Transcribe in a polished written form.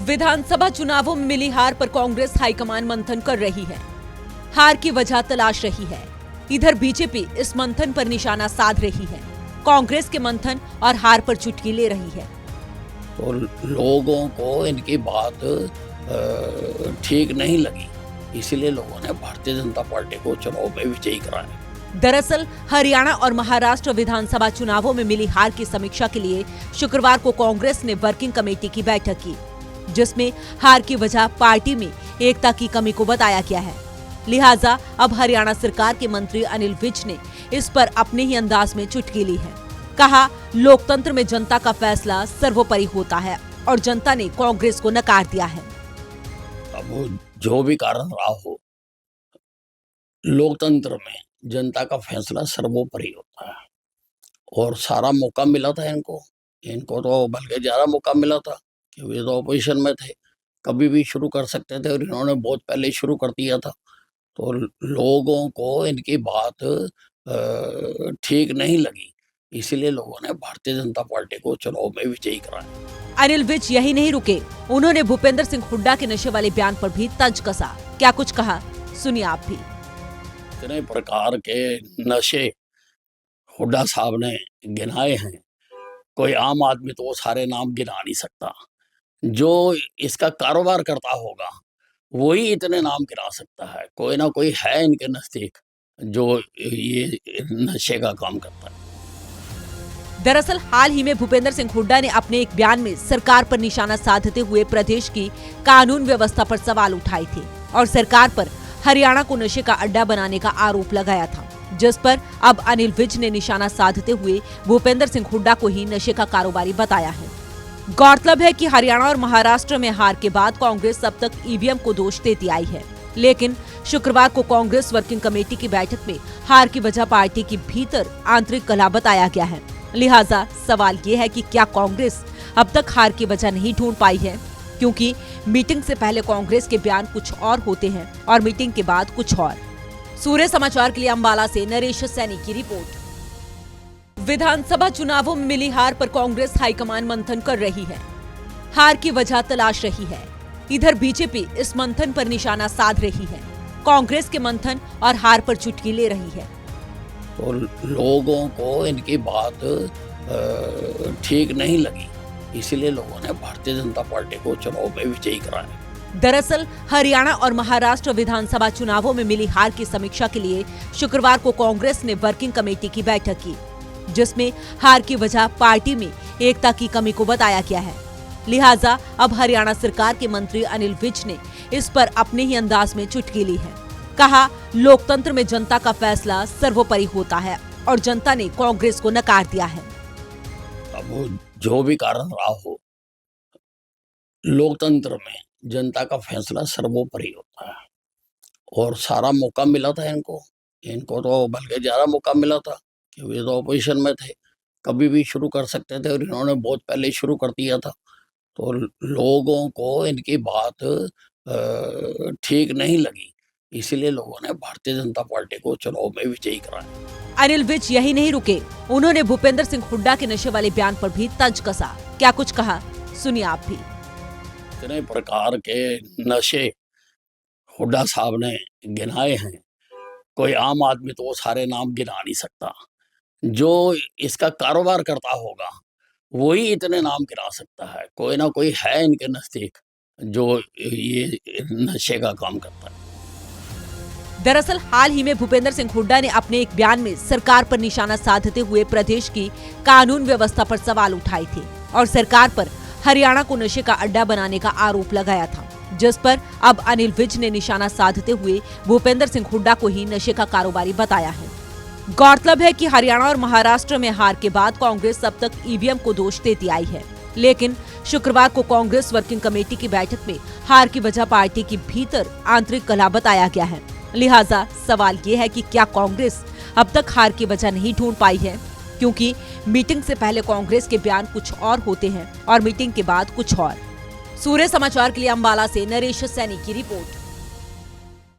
विधानसभा चुनावों में मिली हार पर कांग्रेस हाईकमान मंथन कर रही है। हार की वजह तलाश रही है। इधर बीजेपी इस मंथन पर निशाना साध रही है। कांग्रेस के मंथन और हार पर चुटकी ले रही है। तो लोगों को इनकी बात ठीक नहीं लगी, इसीलिए लोगों ने भारतीय जनता पार्टी को चुनाव में विजयी कराया। दरअसल हरियाणा और महाराष्ट्र विधानसभा चुनावों में मिली हार की समीक्षा के लिए शुक्रवार को कांग्रेस ने वर्किंग कमेटी की बैठक की, जिसमें हार की वजह पार्टी में एकता की कमी को बताया गया है। लिहाजा अब हरियाणा सरकार के मंत्री अनिल विज ने इस पर अपने ही अंदाज में चुटकी ली है। कहा, लोकतंत्र में जनता का फैसला सर्वोपरि होता है और जनता ने कांग्रेस को नकार दिया है। अब जो भी कारण रहा हो, लोकतंत्र में जनता का फैसला सर्वोपरि होता है और सारा मौका मिला था इनको तो बल्कि ज्यादा मौका मिला था कि वे तो ऑपोजिशन में थे, कभी भी शुरू कर सकते थे और इन्होंने बहुत पहले शुरू कर दिया था। तो लोगों को इनकी बात ठीक नहीं लगी, इसीलिए लोगों ने भारतीय जनता पार्टी को चुनाव में विजयी कराया। अनिल विज यही नहीं रुके, उन्होंने भूपेंद्र सिंह हुड्डा के नशे वाले बयान पर भी तंज कसा। क्या कुछ कहा, सुनिए आप भी। इतने प्रकार के नशे हुड्डा साहब ने गिनाए हैं, कोई आम आदमी तो वो सारे नाम गिना नहीं सकता। जो इसका कारोबार करता होगा वही इतने नाम गिना सकता है। कोई ना कोई है इनके नजदीक जो ये नशे का काम करता है। दरअसल हाल ही में भूपेंद्र सिंह हुड्डा ने अपने एक बयान में सरकार पर निशाना साधते हुए प्रदेश की कानून व्यवस्था पर सवाल उठाए थे और सरकार पर हरियाणा को नशे का अड्डा बनाने का आरोप लगाया था, जिस पर अब अनिल विज ने निशाना साधते हुए भूपेंद्र सिंह हुड्डा को ही नशे का कारोबारी बताया है। गौरतलब है कि हरियाणा और महाराष्ट्र में हार के बाद कांग्रेस अब तक ईवीएम को दोष देती आई है, लेकिन शुक्रवार को कांग्रेस वर्किंग कमेटी की बैठक में हार की वजह पार्टी की भीतर आंतरिक कलह बताया गया है। लिहाजा सवाल ये है कि क्या कांग्रेस अब तक हार की वजह नहीं ढूंढ पाई है, क्योंकि मीटिंग से पहले कांग्रेस के बयान कुछ और होते हैं और मीटिंग के बाद कुछ और। सूर्य समाचार के लिए अंबाला से नरेश सैनी की रिपोर्ट। विधानसभा चुनावों में मिली हार पर कांग्रेस हाईकमान मंथन कर रही है। हार की वजह तलाश रही है। इधर बीजेपी इस मंथन पर निशाना साध रही है। कांग्रेस के मंथन और हार पर चुटकी ले रही है। तो लोगों को इनकी बात ठीक नहीं लगी, इसीलिए लोगों ने भारतीय जनता पार्टी को चुनाव में विजयी कराया। दरअसल हरियाणा और महाराष्ट्र विधानसभा चुनावों में मिली हार की समीक्षा के लिए शुक्रवार को कांग्रेस ने वर्किंग कमेटी की बैठक की, जिसमें हार की वजह पार्टी में एकता की कमी को बताया गया है। लिहाजा अब हरियाणा सरकार के मंत्री अनिल विज ने इस पर अपने ही अंदाज में चुटकी ली है। कहा, लोकतंत्र में जनता का फैसला सर्वोपरि होता है और जनता ने कांग्रेस को नकार दिया है। अब जो भी कारण रहा हो, लोकतंत्र में जनता का फैसला सर्वोपरि होता है और सारा मौका मिला था इनको तो बल्कि ज्यादा मौका मिला था कि वे तो ऑपोजिशन में थे, कभी भी शुरू कर सकते थे और इन्होंने बहुत पहले शुरू कर दिया था। तो लोगों को इनकी बात ठीक नहीं लगी, इसीलिए लोगों ने भारतीय जनता पार्टी को चुनाव में विजयी कराया। अनिल विज यही नहीं रुके, उन्होंने भूपेंद्र सिंह हुड्डा के नशे वाले बयान पर भी तंज कसा। क्या कुछ कहा, सुनिए आप भी। इतने प्रकार के नशे हुड्डा साहब ने गिनाए हैं, कोई आम आदमी तो वो सारे नाम गिना नहीं सकता। जो इसका कारोबार करता होगा वही इतने नाम गिना सकता है। कोई ना कोई है इनके नजदीक जो ये नशे का काम करता है। दरअसल हाल ही में भूपेंद्र सिंह हुड्डा ने अपने एक बयान में सरकार पर निशाना साधते हुए प्रदेश की कानून व्यवस्था पर सवाल उठाए थे और सरकार पर हरियाणा को नशे का अड्डा बनाने का आरोप लगाया था, जिस पर अब अनिल विज ने निशाना साधते हुए भूपेंद्र सिंह हुड्डा को ही नशे का कारोबारी बताया है। गौरतलब है कि हरियाणा और महाराष्ट्र में हार के बाद कांग्रेस अब तक ईवीएम को दोष देती आई है, लेकिन शुक्रवार को कांग्रेस वर्किंग कमेटी की बैठक में हार की वजह पार्टी की भीतर आंतरिक कलह बताया गया है। लिहाजा सवाल ये है कि क्या कांग्रेस अब तक हार की वजह नहीं ढूंढ पाई है, क्योंकि मीटिंग से पहले कांग्रेस के बयान कुछ और होते हैं और मीटिंग के बाद कुछ और। सूर्य समाचार के लिए अंबाला से नरेश सैनी की रिपोर्ट।